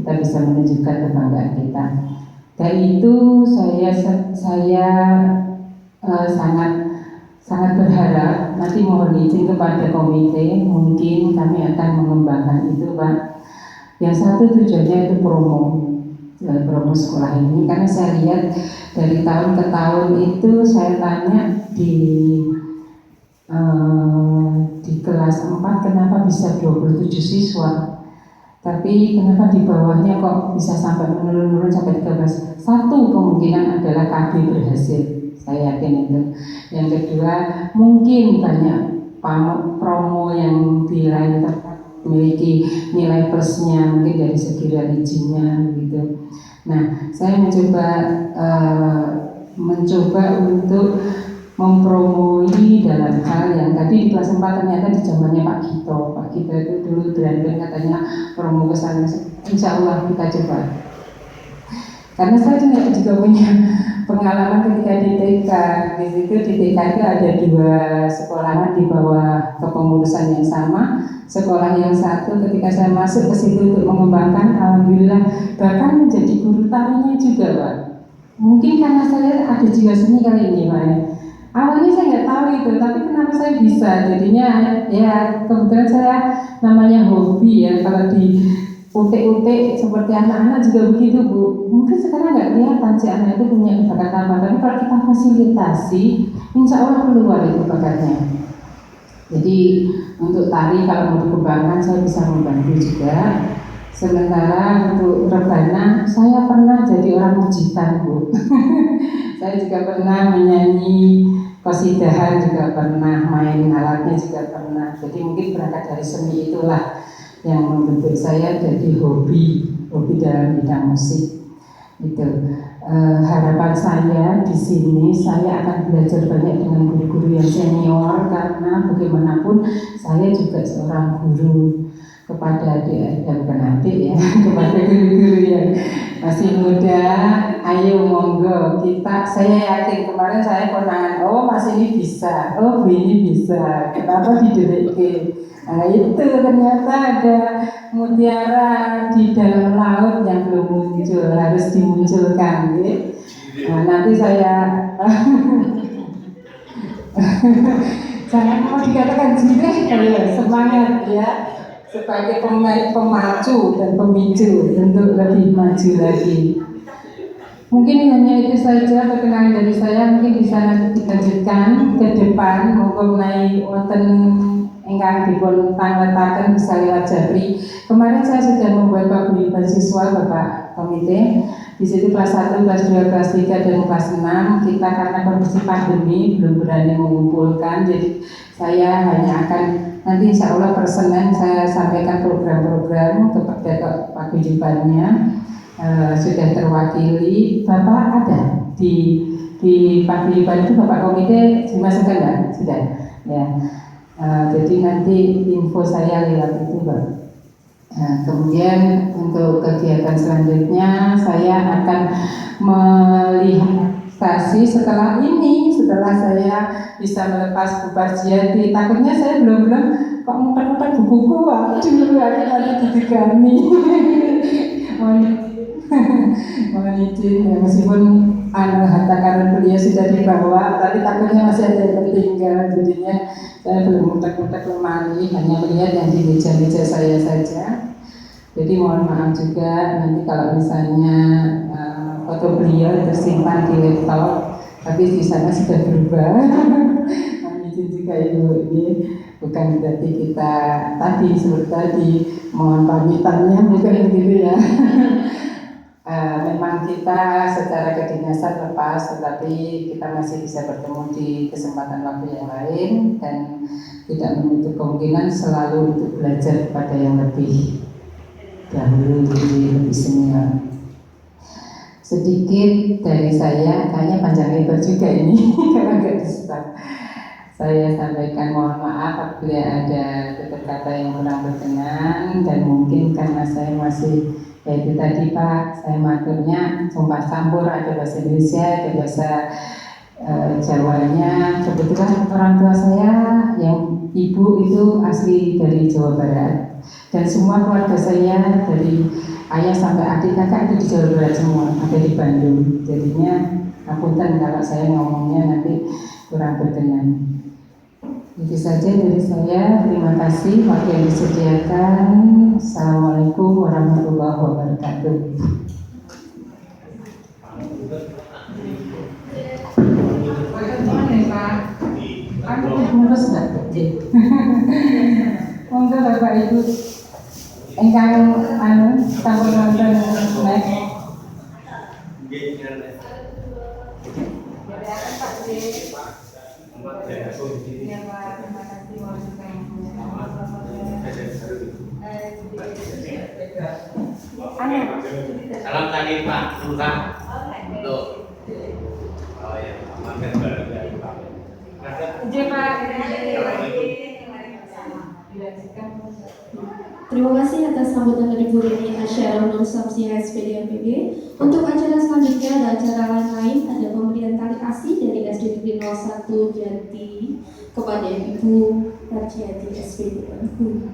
kita bisa menunjukkan kebanggaan kita. Dan itu saya sangat berharap nanti mohon izin kepada komite, mungkin kami akan mengembangkan itu Pak. Yang satu tujuannya itu promo sekolah ini, karena saya lihat dari tahun ke tahun itu saya tanya di kelas 4 kenapa bisa 27 siswa, tapi kenapa di bawahnya kok bisa sampai menurun sampai 13. Satu kemungkinan adalah KB berhasil, saya yakin itu. Yang kedua mungkin banyak promo yang di lain tempat memiliki nilai plusnya, mungkin dari segi religinya gitu. Nah, saya mencoba untuk mempromoi dalam hal yang tadi di kelas 4 ternyata di zamannya Pak Gito. Pak Gito itu dulu branding katanya promo kesana. Insya Allah kita coba. Karena saya juga punya pengalaman ketika di TK TK. Di situ di TK itu ada 2 sekolahan di bawah kepengurusan yang sama. Sekolah yang satu ketika saya masuk ke situ untuk mengembangkan, alhamdulillah bahkan menjadi guru tarinya juga, Pak. Mungkin karena saya ada jiwa seni kali ini, Pak. Awalnya saya nggak tahu itu, tapi kenapa saya bisa? Jadinya ya kebetulan saya namanya hobi ya. Kalau di utik-utik seperti anak-anak juga begitu, Bu. Mungkin sekarang nggak kelihatan si anak itu punya bakat apa, tapi kalau kita fasilitasi, insya Allah keluar itu bakatnya. Jadi untuk tari kalau mau dikembangkan saya bisa membantu juga. Sementara untuk rebana saya pernah jadi orang mujikan, Bu. Saya juga pernah menyanyi qasidahan, juga pernah main alatnya juga pernah. Jadi mungkin berangkat dari seni itulah yang membentuk saya jadi hobi dalam bidang musik. Itu harapan saya di sini, saya akan belajar banyak dengan guru-guru yang senior karena bagaimanapun saya juga seorang guru kepada adik dan bukan adik ya, kepada guru-guru yang masih muda. Ayo monggo kita, saya yakin kemarin saya konangan, oh Mas ini bisa, oh Bu ini bisa, kenapa didelik? Nah itu ternyata ada mutiara di dalam laut yang belum muncul, harus dimunculkan gitu. Nah, nanti saya jangan mau dikatakan jireh, semangat ya, sebagai pemacu dan pemicu untuk lebih maju lagi. Mungkin hanya itu saja perkenalan dari saya. Mungkin bisa nanti dilanjutkan ke depan. Monggo menawi wonten ingkang dipun pangletaken bisa lewat Japri. Kemarin saya sudah membuat paguyuban siswa Bapak Komite. Di situ kelas 1, kelas 2, kelas 3 dan kelas 6. Kita karena kondisi pandemi belum berani mengumpulkan. Jadi saya hanya akan nanti insya Allah per Senin saya sampaikan program-program kepada paguyubannya. Sudah terwakili. Bapak ada di paguyuban itu Bapak Komite dimasukkan nggak? Sudah ya. Jadi nanti info saya lewat itu, Pak. Kemudian untuk kegiatan selanjutnya saya akan melihat stasi setelah ini, setelah saya bisa melepas bubar jati. Takutnya saya belum kok muter-muter buku-buku, waduh nanti ditegani. Mohon izin ya, meskipun harta karun beliau sudah dibawa, tapi takutnya masih ada yang tertinggal. Jadinya saya belum muter-muter lemari, hanya melihat yang di meja-meja saya saja. Jadi mohon maaf juga nanti kalau misalnya foto beliau tersimpan di laptop, tapi di sana sudah berubah. Mohon izin juga Ibu, ini bukan berarti kita tadi seperti tadi mohon pamitannya, bukan begitu ya. Memang kita secara kedinasan lepas, tetapi kita masih bisa bertemu di kesempatan waktu yang lain dan tidak menutup kemungkinan selalu untuk belajar kepada yang lebih dahulu, lebih senior. Sedikit dari saya, kayaknya panjang lebar juga ini karena nggak di-start. Saya sampaikan mohon maaf apabila ada tutur kata yang kurang berkenan, dan mungkin karena saya masih itu tadi Pak, saya maturnya sumpah campur, ada bahasa Indonesia, ada bahasa Jawanya. Kebetulan orang tua saya yang ibu itu asli dari Jawa Barat, dan semua keluarga saya dari ayah sampai adik kakak itu di Jawa Barat semua, ada di Bandung. Jadinya apunten kalau saya ngomongnya nanti kurang berkenan. Itu saja dari saya. Terima kasih waktu yang disediakan. Assalamualaikum warahmatullahi wabarakatuh. Monggo Bapak Ibu ingkang sampun wonten next. Salam tadi Pak Lurah. Tuh. Oh ya, mampir baru dari Pak. Terima kasih atas sambutan dari Bu Rini Asyara Nur Samsiah SPD MPB. Untuk acara selanjutnya dan acara lain ada pemberian tali kasih dari SD 01 Jati kepada Ibu Parciati SPD Unhum.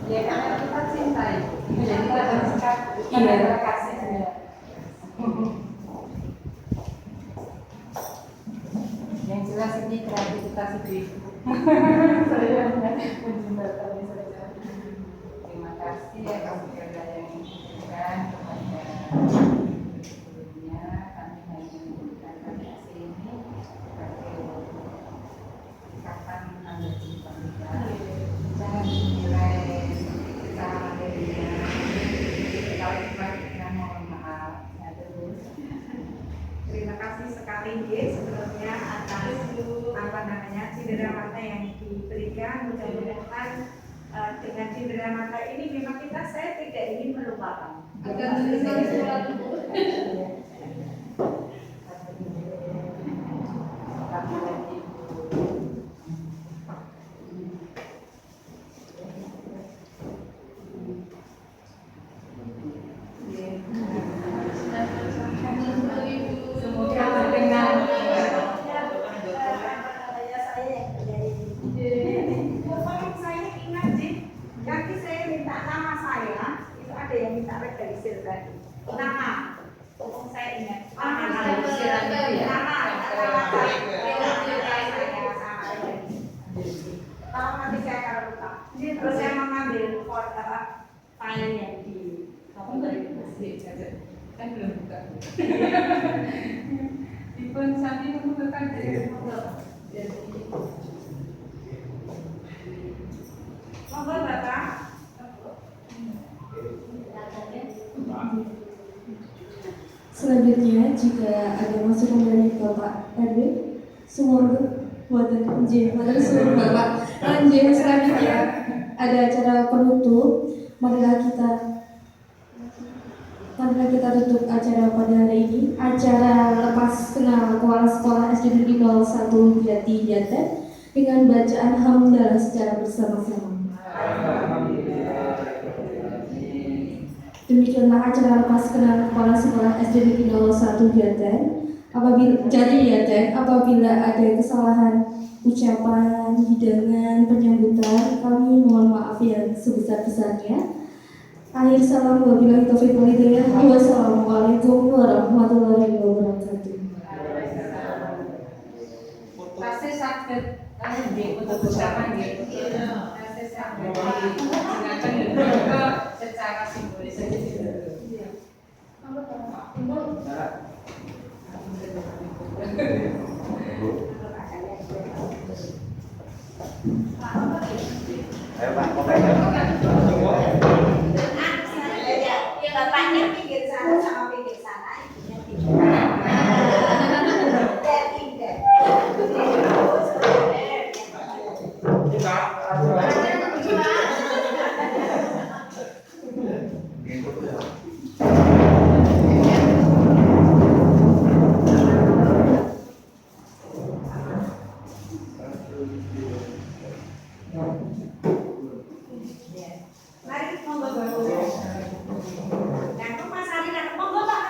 Ya karena kita cinta itu, jadi kita bersikap terima kasih. Yang jelas ini kreativitas ibu. Saya menjembatani saja. Terima kasih atas segala yang diberikan kepada sebelumnya. Kami hanya memberikan kasih ini sebagai ikatan tanda cinta kita. Jangan dinilai secara material. Kalau kita mohon maaf, ya terus. Terima kasih sekali sebelumnya atas cindera mata yang diberikan. Mudah-mudahan dengan cindera mata ini memang saya tidak ingin melupakan. Akan tulisan surat Semoga terdengar. Saya ingat sih, nanti saya minta nama saya, itu ada yang minta legalisir tadi. Nama, saya ingat. Kalau nanti saya akan lupa. Terus saya mengambil file yang di Kan belum buka. Dipun sami membukakan monggo Bapak. Selanjutnya, jika ada masukan dari Bapak RW, sumur buatan NJ, buatan seluruh Bapak NJ. Selanjutnya ada acara penutup. Marilah kita tutup acara pada hari ini. Acara lepas kenal Kepala Sekolah SD Negeri 01 Jati Jaten dengan bacaan hamdalah secara bersama-sama. Demikianlah acara lepas kenal Kepala Sekolah SD Negeri 01 Jaten. Apabila ada kesalahan ucapan, hidangan, penyambutan, kami mohon maaf yang sebesar-besarnya. Akhir salam wabillahi taufiq wal hidayah. Wassalamualaikum warahmatullahi wabarakatuh. pasti sakit untuk ucapan gitu. Pasti sakit. Digunakan juga secara simbolis saja. Ayo Pak, semua. Bapaknya pinggir sana sama pinggir sana, ibunya pinggir mari monggo Bapak.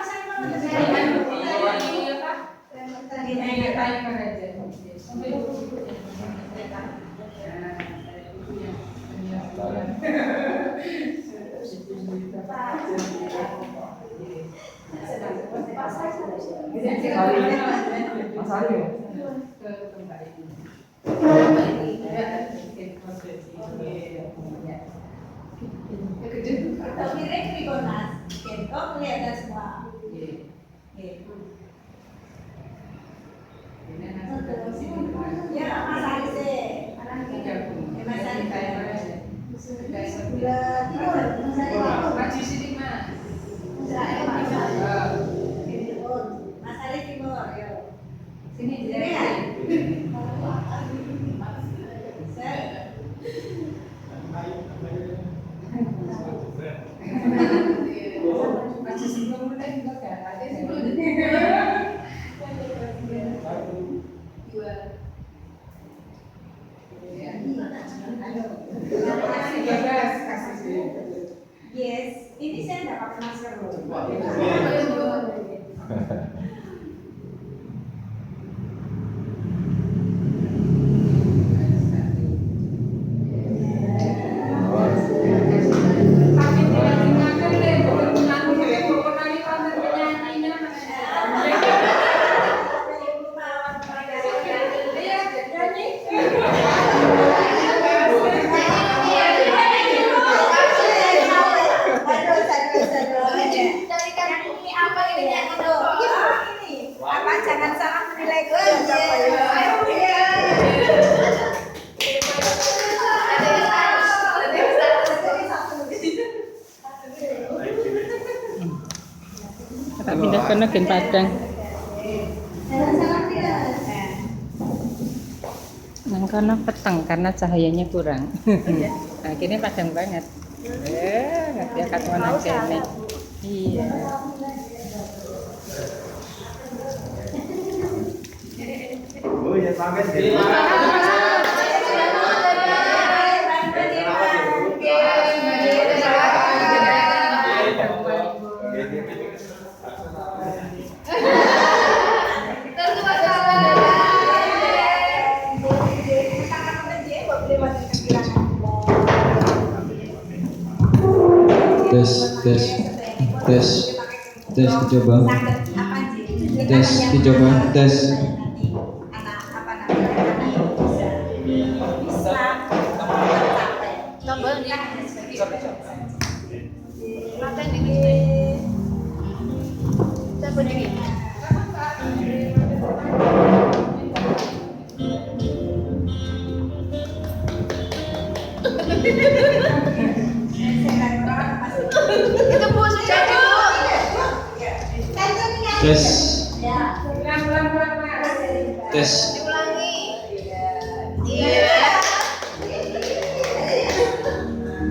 Kelihatan semua. Ya, Mas Ali sih. Mas Ali maju sini Mas. Mas Ali timur, yuk. Sini ya. Saya ini saya nggak pakai masker loh. Jangan salah menilai gue. Tak pindah kena gen Padang. Nang kono peteng karena cahayanya kurang. Nah, kini Padang banget. Ngerti akan nang kene. Iya. Oh ya pamit ya. Tes dicoba. Tes dicoba. Tes. Tes. Tes. Diulangi. Iya.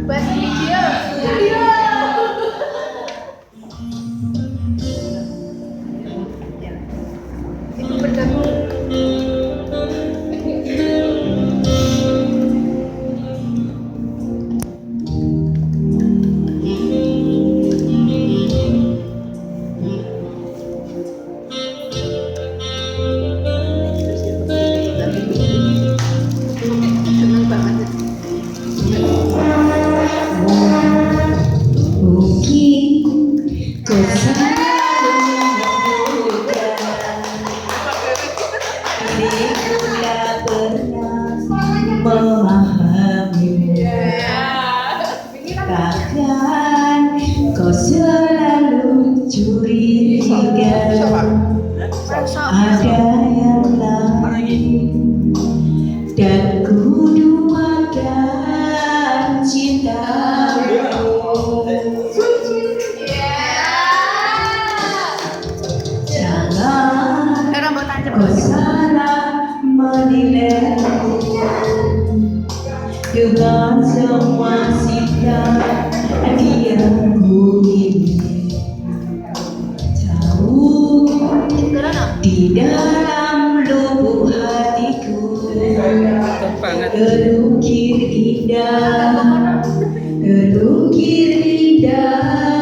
Buat video. Video. Ibu bergabung. Bahkan kau selalu curiga ada yang lain dan ku duakan cintamu. Jangan kau salah menilai dengan semua sikap dia ku ini. Jauh di dalam lubuk hatiku terukir indah